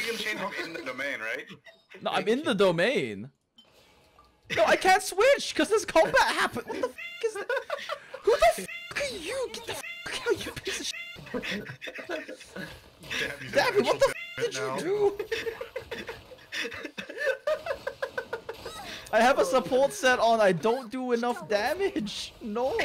can change from in the domain, right? No, I'm in the domain. No, I can't switch because this combat happened. What the f is that? Who the f are you? Get the f out, you piece of shit. Damn it, what the f did you do? I have a support set on. I don't do enough damage. No.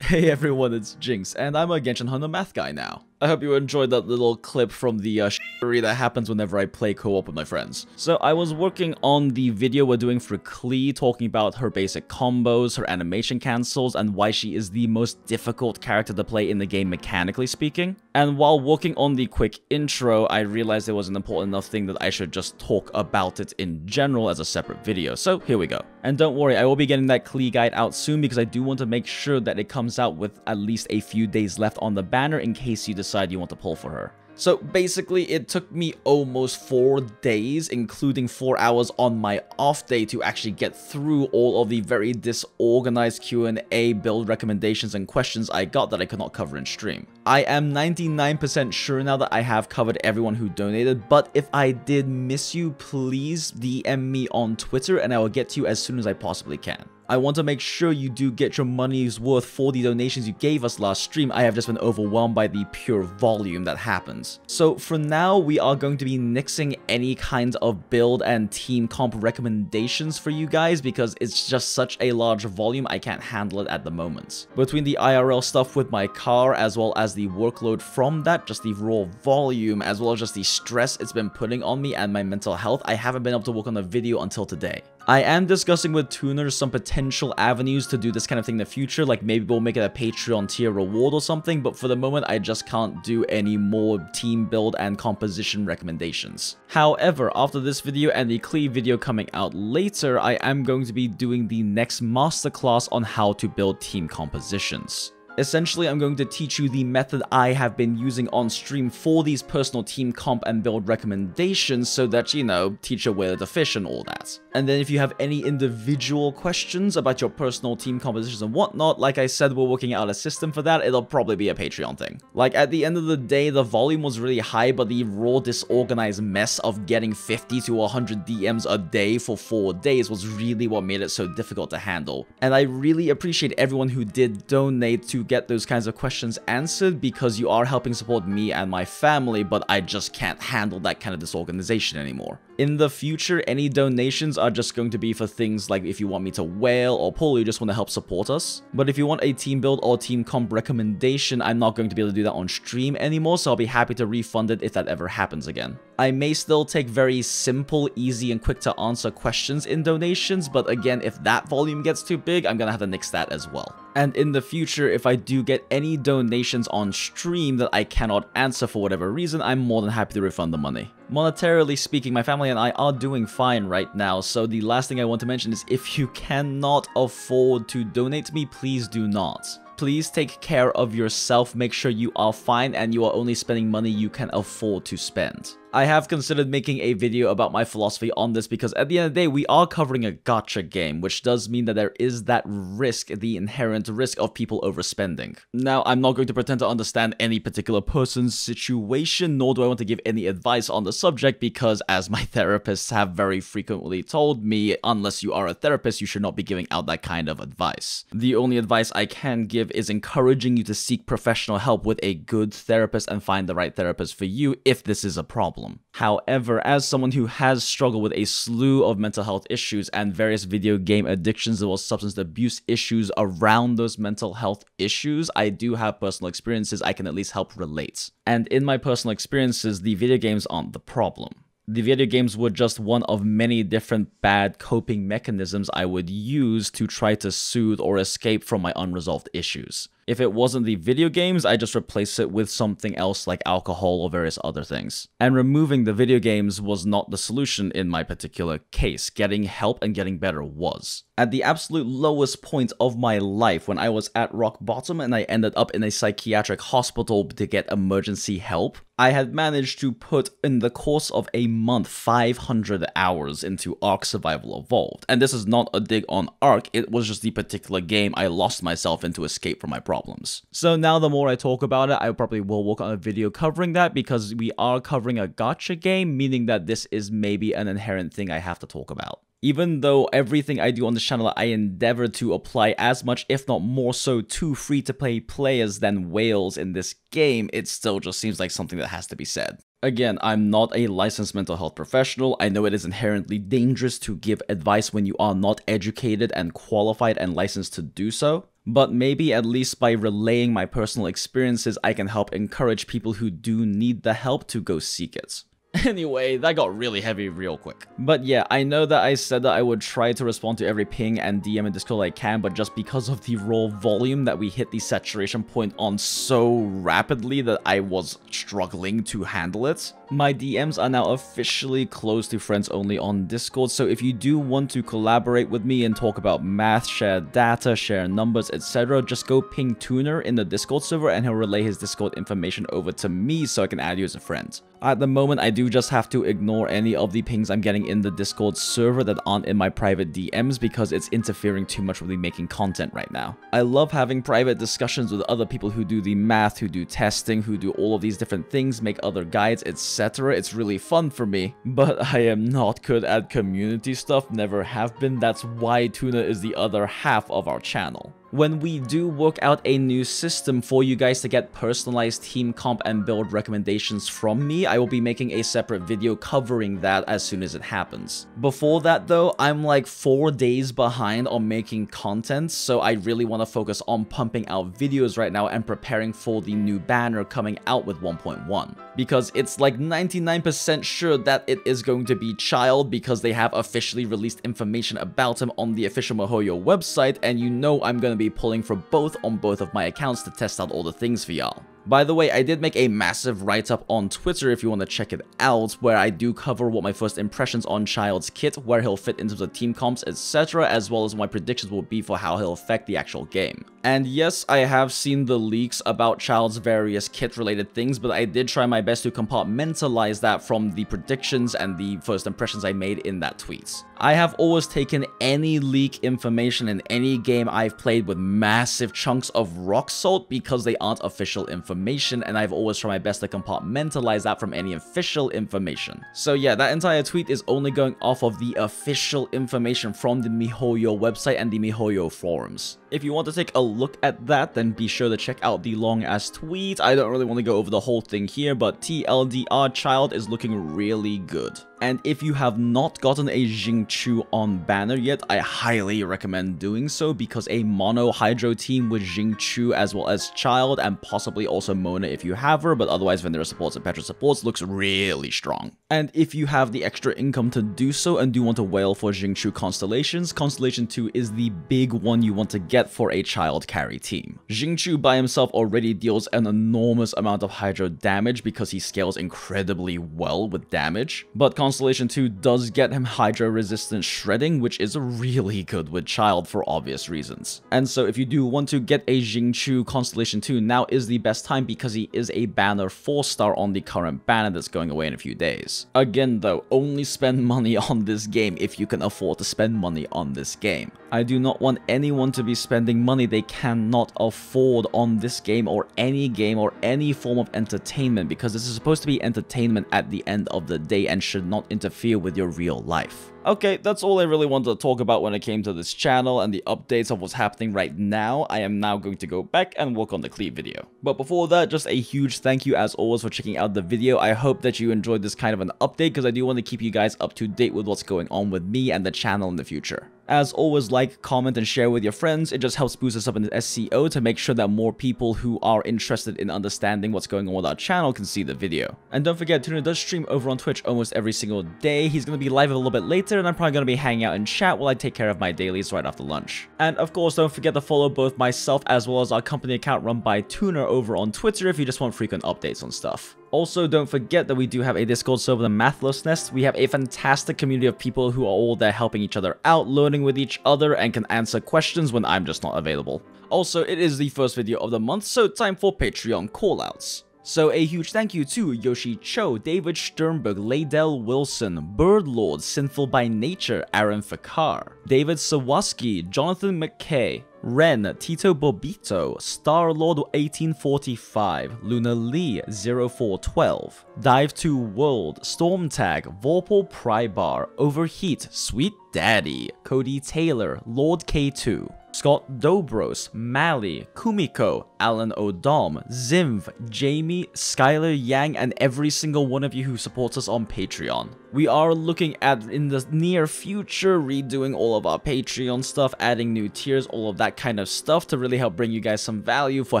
Hey everyone, it's Jinx, and I'm a Genshin Hunter math guy now. I hope you enjoyed that little clip from the shittery that happens whenever I play co-op with my friends. So I was working on the video we're doing for Klee, talking about her basic combos, her animation cancels, and why she is the most difficult character to play in the game mechanically speaking. And while working on the quick intro, I realized it was an important enough thing that I should just talk about it in general as a separate video. So here we go. And don't worry, I will be getting that Klee guide out soon because I do want to make sure that it comes out with at least a few days left on the banner in case you decide you want to pull for her. So basically, it took me almost 4 days, including 4 hours on my off day, to actually get through all of the very disorganized Q&A build recommendations and questions I got that I could not cover in stream. I am 99% sure now that I have covered everyone who donated, but if I did miss you, please DM me on Twitter and I will get to you as soon as I possibly can. I want to make sure you do get your money's worth for the donations you gave us last stream. I have just been overwhelmed by the pure volume that happens. So for now, we are going to be nixing any kind of build and team comp recommendations for you guys because it's just such a large volume, I can't handle it at the moment. Between the IRL stuff with my car, as well as the workload from that, just the raw volume, as well as just the stress it's been putting on me and my mental health, I haven't been able to work on a video until today. I am discussing with tuners some potential avenues to do this kind of thing in the future, like maybe we'll make it a Patreon tier reward or something, but for the moment I just can't do any more team build and composition recommendations. However, after this video and the Klee video coming out later, I am going to be doing the next masterclass on how to build team compositions. Essentially, I'm going to teach you the method I have been using on stream for these personal team comp and build recommendations so that, you know, teach a whale to fish and all that. And then if you have any individual questions about your personal team compositions and whatnot, like I said, we're working out a system for that. It'll probably be a Patreon thing. Like, at the end of the day, the volume was really high, but the raw disorganized mess of getting 50 to 100 DMs a day for 4 days was really what made it so difficult to handle. And I really appreciate everyone who did donate to get those kinds of questions answered because you are helping support me and my family, but I just can't handle that kind of disorganization anymore. In the future, any donations are just going to be for things like if you want me to whale or pull, you just want to help support us. But if you want a team build or team comp recommendation, I'm not going to be able to do that on stream anymore, so I'll be happy to refund it if that ever happens again. I may still take very simple, easy, and quick to answer questions in donations, but again, if that volume gets too big, I'm gonna have to nix that as well. And in the future, if I do get any donations on stream that I cannot answer for whatever reason, I'm more than happy to refund the money. Monetarily speaking, my family and I are doing fine right now, so the last thing I want to mention is if you cannot afford to donate to me, please do not. Please take care of yourself, make sure you are fine and you are only spending money you can afford to spend. I have considered making a video about my philosophy on this because at the end of the day, we are covering a gacha game, which does mean that there is that risk, the inherent risk of people overspending. Now, I'm not going to pretend to understand any particular person's situation, nor do I want to give any advice on the subject because, as my therapists have very frequently told me, unless you are a therapist, you should not be giving out that kind of advice. The only advice I can give is encouraging you to seek professional help with a good therapist and find the right therapist for you if this is a problem. However, as someone who has struggled with a slew of mental health issues and various video game addictions as well as substance abuse issues around those mental health issues, I do have personal experiences I can at least help relate. And in my personal experiences, the video games aren't the problem. The video games were just one of many different bad coping mechanisms I would use to try to soothe or escape from my unresolved issues. If it wasn't the video games, I just replace it with something else like alcohol or various other things. And removing the video games was not the solution in my particular case. Getting help and getting better was. At the absolute lowest point of my life, when I was at rock bottom and I ended up in a psychiatric hospital to get emergency help, I had managed to put in the course of a month 500 hours into Ark Survival Evolved. And this is not a dig on Ark, it was just the particular game I lost myself in to escape from my problems. problems. So now the more I talk about it, I probably will work on a video covering that because we are covering a gacha game, meaning that this is maybe an inherent thing I have to talk about. Even though everything I do on this channel I endeavor to apply as much, if not more so, to free-to-play players than whales in this game, it still just seems like something that has to be said. Again, I'm not a licensed mental health professional. I know it is inherently dangerous to give advice when you are not educated and qualified and licensed to do so. But maybe at least by relaying my personal experiences, I can help encourage people who do need the help to go seek it. Anyway, that got really heavy real quick. But yeah, I know that I said that I would try to respond to every ping and DM in Discord I can, but just because of the raw volume that we hit the saturation point on so rapidly that I was struggling to handle it, my DMs are now officially closed to friends only on Discord, so if you do want to collaborate with me and talk about math, share data, share numbers, etc., just go ping Tuner in the Discord server and he'll relay his Discord information over to me so I can add you as a friend. At the moment, I do just have to ignore any of the pings I'm getting in the Discord server that aren't in my private DMs because it's interfering too much with me making content right now. I love having private discussions with other people who do the math, who do testing, who do all of these different things, make other guides, etc. It's really fun for me, but I am not good at community stuff, never have been. That's why Tuna is the other half of our channel. When we do work out a new system for you guys to get personalized team comp and build recommendations from me, I will be making a separate video covering that as soon as it happens. Before that though, I'm like 4 days behind on making content, so I really want to focus on pumping out videos right now and preparing for the new banner coming out with 1.1. Because it's like 99% sure that it is going to be Childe because they have officially released information about him on the official MONEYYOU website, and you know I'm going to be pulling for both on both of my accounts to test out all the things for y'all. By the way, I did make a massive write-up on Twitter if you want to check it out, where I do cover what my first impressions on Childe's kit, where he'll fit into the team comps, etc., as well as what my predictions will be for how he'll affect the actual game. And yes, I have seen the leaks about Childe's various kit-related things, but I did try my best to compartmentalize that from the predictions and the first impressions I made in that tweet. I have always taken any leak information in any game I've played with massive chunks of rock salt because they aren't official information, and I've always tried my best to compartmentalize that from any official information. So yeah, that entire tweet is only going off of the official information from the MONEYYOU website and the MONEYYOU forums. If you want to take a look at that, then be sure to check out the long-ass tweet. I don't really want to go over the whole thing here, but TLDR, Childe is looking really good. And if you have not gotten a Jinx on banner yet, I highly recommend doing so because a mono hydro team with Jinx as well as Childe and possibly also Mona if you have her, but otherwise Vendera supports and Petra supports looks really strong. And if you have the extra income to do so and do want to whale for Jinx constellations, Constellation 2 is the big one you want to get for a Childe carry team. Jinx by himself already deals an enormous amount of hydro damage because he scales incredibly well with damage, but Constellation 2 does get him hydro resistant shredding, which is really good with Childe for obvious reasons. And so if you do want to get a Jinx Constellation 2, now is the best time because he is a banner 4-star on the current banner that's going away in a few days. Again though, only spend money on this game if you can afford to spend money on this game. I do not want anyone to be spending money they cannot afford on this game or any form of entertainment, because this is supposed to be entertainment at the end of the day and should not interfere with your real life. Okay, that's all I really wanted to talk about when it came to this channel and the updates of what's happening right now. I am now going to go back and work on the Cleave video. But before that, just a huge thank you as always for checking out the video. I hope that you enjoyed this kind of an update because I do want to keep you guys up to date with what's going on with me and the channel in the future. As always, like, comment, and share with your friends. It just helps boost us up in the SEO to make sure that more people who are interested in understanding what's going on with our channel can see the video. And don't forget, Tuna does stream over on Twitch almost every single day. He's going to be live a little bit later, and I'm probably going to be hanging out in chat while I take care of my dailies right after lunch. And of course, don't forget to follow both myself as well as our company account run by Tuner over on Twitter if you just want frequent updates on stuff. Also, don't forget that we do have a Discord server, the Mathless Nest. We have a fantastic community of people who are all there helping each other out, learning with each other, and can answer questions when I'm just not available. Also, it is the first video of the month, so time for Patreon callouts. So a huge thank you to Yoshi Cho, David Sternberg, Laydell Wilson, Birdlord, Sinful by Nature, Aaron Fakar, David Sawaski, Jonathan McKay, Ren, Tito Bobito, Starlord 1845, Luna Lee 0412, Dive to World, Stormtag, Vorpal Prybar, Overheat, Sweet Daddy, Cody Taylor, Lord K2, Scott Dobros, Mally, Kumiko, Alan O'Dom, Zimv, Jamie, Skylar Yang, and every single one of you who supports us on Patreon. We are looking at, in the near future, redoing all of our Patreon stuff, adding new tiers, all of that kind of stuff to really help bring you guys some value for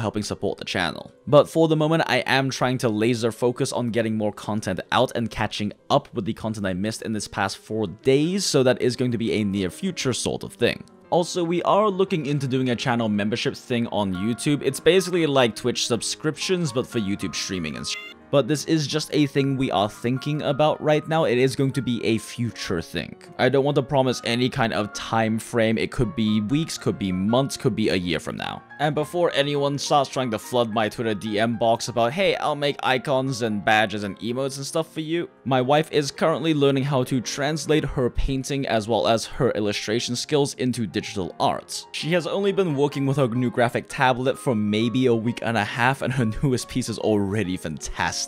helping support the channel. But for the moment, I am trying to laser focus on getting more content out and catching up with the content I missed in this past 4 days, so that is going to be a near future sort of thing. Also, we are looking into doing a channel membership thing on YouTube. It's basically like Twitch subscriptions, but for YouTube streaming and shit. But this is just a thing we are thinking about right now. It is going to be a future thing. I don't want to promise any kind of time frame. It could be weeks, could be months, could be a year from now. And before anyone starts trying to flood my Twitter DM box about, hey, I'll make icons and badges and emotes and stuff for you, my wife is currently learning how to translate her painting as well as her illustration skills into digital art. She has only been working with her new graphic tablet for maybe a week and a half, and her newest piece is already fantastic.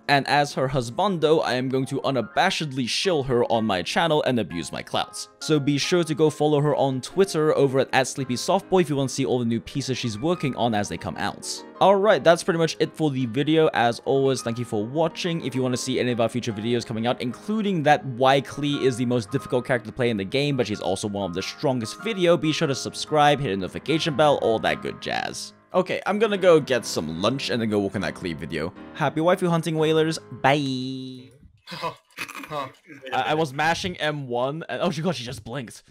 And as her husbando, I am going to unabashedly shill her on my channel and abuse my clouts. So be sure to go follow her on Twitter over at @SleepySoftBoy if you want to see all the new pieces she's working on as they come out. Alright, that's pretty much it for the video. As always, thank you for watching. If you want to see any of our future videos coming out, including that why Klee is the most difficult character to play in the game, but she's also one of the strongest video, be sure to subscribe, hit the notification bell, all that good jazz. Okay, I'm gonna go get some lunch and then go work on that Cleve video. Happy waifu hunting, whalers. Bye. I was mashing M1 and oh my god, she just blinked.